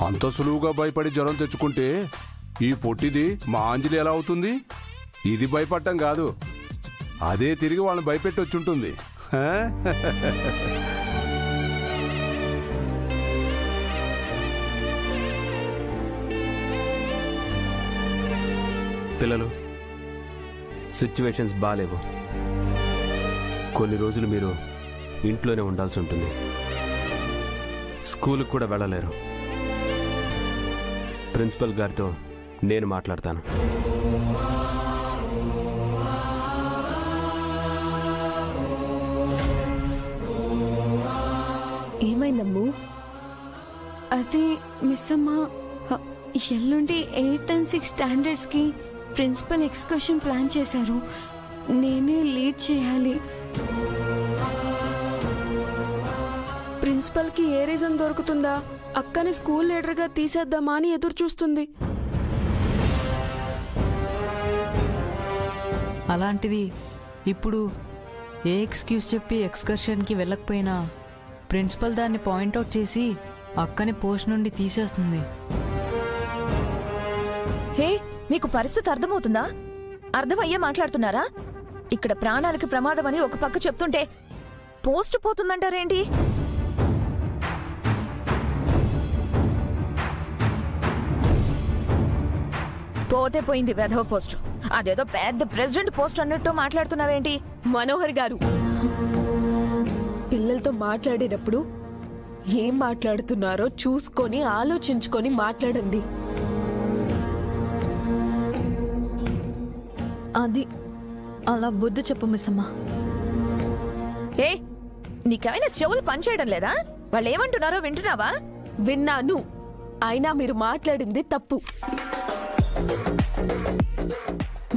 అంత సులువుగా భయపడి జ్వరం తెచ్చుకుంటే ఈ పొట్టిది మా అంజలి ఎలా అవుతుంది? ఇది భయపడటం కాదు, అదే తిరిగి వాళ్ళని భయపెట్టి వచ్చుంటుంది. పిల్లలు, సిచ్యువేషన్స్ బాలేవు. కొన్ని రోజులు మీరు ఇంట్లోనే ఉండాల్సి ఉంటుంది. స్కూల్కి కూడా వెళ్ళలేరు. ప్రిన్సిపల్ గారితో నేను మాట్లాడతాను. ఏమైందమ్ము? అది మిస్ అమ్మ, ఎల్లుండి 8th and 6th స్టాండర్డ్స్కి ప్రిన్సిపల్ ఎక్స్కర్షన్ ప్లాన్ చేశారు. నేనే లీడ్ చేయాలి. ప్రిన్సిపల్ కి ఏ రీజన్ దొరుకుతుందా? అక్కని స్కూల్ లీడర్ గా తీసేద్దామా అని ఎదురు చూస్తుంది. అలాంటిది ఇప్పుడు ఏ ఎక్స్క్యూజ్ చెప్పి ఎక్స్కర్షన్కి వెళ్ళకపోయినా ప్రిన్సిపల్ దాన్ని పాయింట్అవుట్ చేసి అక్కని పోస్ట్ నుండి తీసేస్తుంది. హే, మీకు పరిస్థితి అర్థమవుతుందా? అర్థమయ్యే మాట్లాడుతున్నారా? ఇక్కడ ప్రాణానికి ప్రమాదం అని ఒక పక్క చెప్తుంటే పోస్ట్ పోతుందంటారేంటి? పోతే పోయింది వెధవ పోస్ట్. అదేదో పెద్ద ప్రెసిడెంట్ పోస్ట్ అన్నట్టు మాట్లాడుతున్నావేంటి? మనోహర్ గారు, పిల్లలతో మాట్లాడేటప్పుడు ఏం మాట్లాడుతున్నారో చూసుకొని ఆలోచించుకొని మాట్లాడండి. అది అలా బుద్ధి చెప్పు మిస్ అమ్మా. ఏ, నీకేమైనా చెవులు పనిచేయడం లేదా? వాళ్ళు ఏమంటున్నారో వింటున్నావా? విన్నాను, అయినా మీరు మాట్లాడింది తప్పు.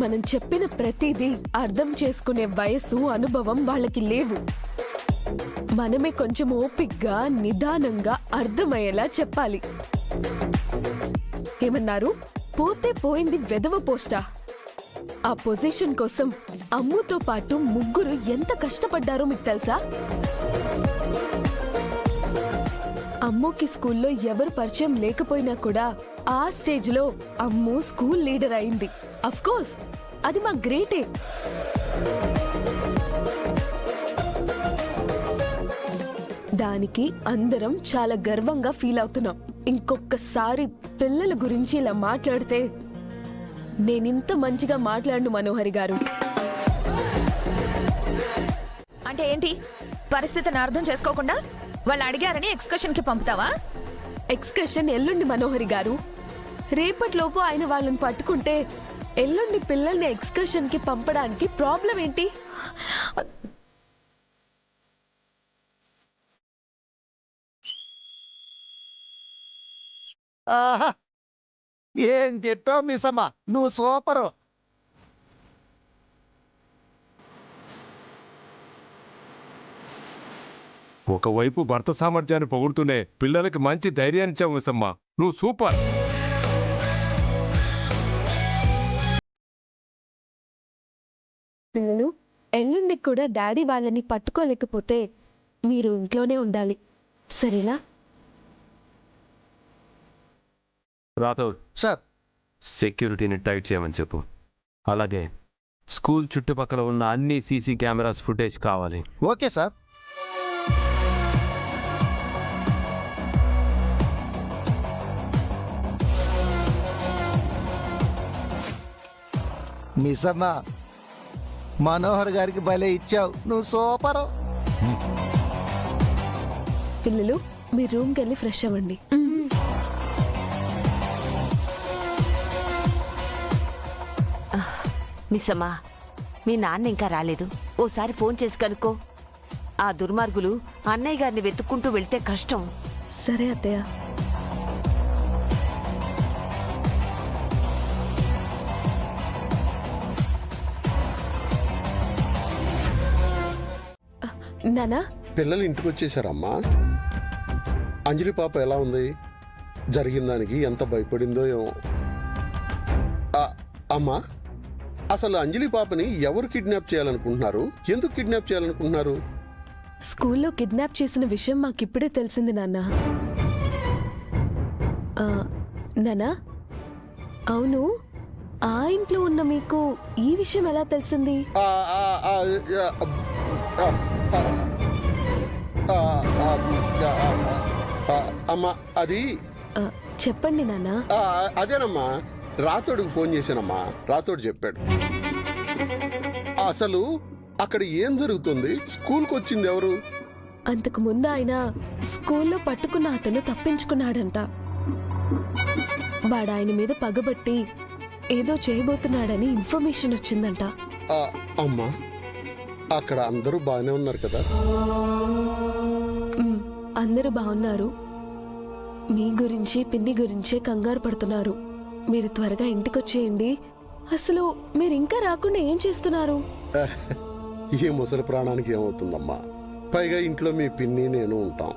మనం చెప్పిన ప్రతిదీ అర్థం చేసుకునే వయసు, అనుభవం వాళ్ళకి లేవు. మనమే కొంచెం ఓపిగ్గా నిదానంగా అర్థమయ్యేలా చెప్పాలి. ఏమన్నారు? పోతే పోయింది వెధవ పోస్టా? ఆ పొజిషన్ కోసం అమ్ముతో పాటు ముగ్గురు ఎంత కష్టపడ్డారో మీకు తెలుసా? అమ్ముకి స్కూల్లో ఎవరు పరిచయం లేకపోయినా కూడా ఆ స్టేజ్ లో అమ్ము స్కూల్ లీడర్ అయింది. అఫ్ కోర్స్ అది మా గ్రేటే. దానికి అందరం చాలా గర్వంగా ఫీల్ అవుతున్నాం. ఇంకొకసారి పిల్లల గురించి ఇలా మాట్లాడితే నేనింత మంచిగా మాట్లాడను మనోహరి గారు. అంటే ఏంటి? పరిస్థితిని అర్థం చేసుకోకుండా వాళ్ళు అడిగారని ఎక్స్కర్షన్ కి పంపుతావా? ఎక్స్కర్షన్ ఎల్లుండి మనోహరి గారు. రేపటిలోపు ఆయన వాళ్ళని పట్టుకుంటే ఎల్లుండి పిల్లల్ని ఎక్స్కర్షన్ కి పంపడానికి ప్రాబ్లం ఏంటి? ఆహా, ఏం చెప్పావు మిస్సమ్మ, నువ్వు సూపరు. ఒకవైపు భర్త సామర్థ్యాన్ని పొగుడుతూనే పిల్లలకి మంచి ధైర్యాన్ని ఇచ్చావు మిస్సమ్మ, నువ్వు సూపర్. పిల్లలు, ఎల్లుండి కూడా డాడీ వాళ్ళని పట్టుకోలేకపోతే మీరు ఇంట్లోనే ఉండాలి, సరేనా? రాథోడ్ సార్, సెక్యూరిటీని టైట్ చేయమని చెప్పు. అలాగే స్కూల్ చుట్టుపక్కల ఉన్న అన్ని సీసీ కెమెరాస్ ఫుటేజ్ కావాలి. Okay sir. మిస్సమ్మ, మనోహర్ గారికి భలే ఇచ్చావు, నువ్వు సూపరు. పిల్లలు, మీ రూమ్కి వెళ్ళి ఫ్రెష్ అవ్వండి. మిస్సమ్మా, మీ నాన్న ఇంకా రాలేదు. ఓసారి ఫోన్ చేసి కనుక్కో. ఆ దుర్మార్గులు అన్నయ్య గారిని వెతుక్కుంటూ వెళ్తే కష్టం. సరే అత్తయ్య. నానా, పిల్లలు ఇంటికి వచ్చేసారమ్మా. అంజలి పాప ఎలా ఉంది? జరిగిన దానికి ఎంత భయపడిందో ఏమో. అమ్మా, అసలు అంజలి పాపని ఎవరు కిడ్నాప్ చేయాలనుకుంటున్నారు? ఎందుకు కిడ్నాప్ చేయాలనుకుంటున్నారు? స్కూల్లో కిడ్నాప్ చేసిన విషయం మాకిప్పుడే తెలిసింది నాన్న. నానా, అవును, ఆ ఇంట్లో ఉన్న మీకు ఈ విషయం ఎలా తెలిసింది? ఆ, ఆ, ఆ, ఆ, ఆ, ఆ, ఆ, ఆ, అమ్మా అది ఆ, చెప్పండి నానా. అదేనమ్మా, రాతోడికి ఫోన్ చేశానమ్మా. రాతోడు చెప్పాడు. అసలు అక్కడ ఏం జరుగుతుంది? స్కూల్కి వచ్చింది ఎవరు? అంతకు ముందు ఆయన స్కూల్లో పట్టుకున్న అతను తప్పించుకున్నాడంట. వాడు ఆయన మీద పగబట్టి ఏదో చేయబోతున్నాడని ఇన్ఫర్మేషన్ వచ్చిందంట. అమ్మా, అక్కడ అందరూ బాగానే ఉన్నారు కదా? అందరూ బాగున్నారు. మీ గురించి పిన్ని గురించే కంగారు పడుతున్నారు. మీరు త్వరగా ఇంటికొచ్చేయండి. అసలు మీరు ఇంకా రాకుండా ఏం చేస్తున్నారు? ఈ ముసలి ప్రాణానికి ఏమవుతుందమ్మా? పైగా ఇంట్లో మీ పిన్ని నేను ఉంటాం.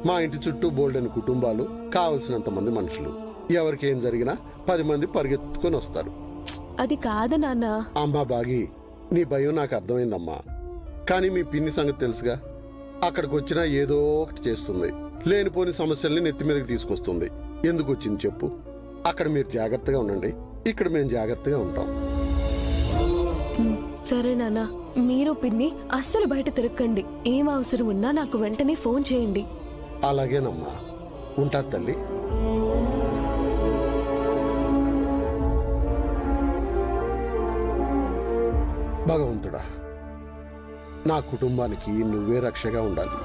మా ఇంటి చుట్టూ బోల్డెన్ కుటుంబాలు, కావలసినంత మంది మనుషులు. ఎవరికి ఏం జరిగినా 10 మంది పరిగెత్తుకొని వస్తారు. అది కాదు నాన్న. అమ్మా బాగి, నీ భయం నాకు అర్థమైందమ్మా. కానీ మీ పిన్ని సంగతి తెలుసుగా. అక్కడికి వచ్చినా ఏదో ఒకటి చేస్తుంది. లేనిపోని సమస్యల్ని నెత్తి మీదకి తీసుకొస్తుంది. ఎందుకు వచ్చింది చెప్పు? అక్కడ మీరు జాగ్రత్తగా ఉండండి, ఇక్కడ మేము జాగ్రత్తగా ఉంటాం. సరే నాన్న, మీరు పిన్ని అస్సలు బయట తిరగకండి. ఏం అవసరం ఉన్నా నాకు వెంటనే ఫోన్ చేయండి. అలాగేనమ్మా, ఉంటా తల్లి. భగవంతుడా, నా కుటుంబానికి నువ్వే రక్షగా ఉండాలి.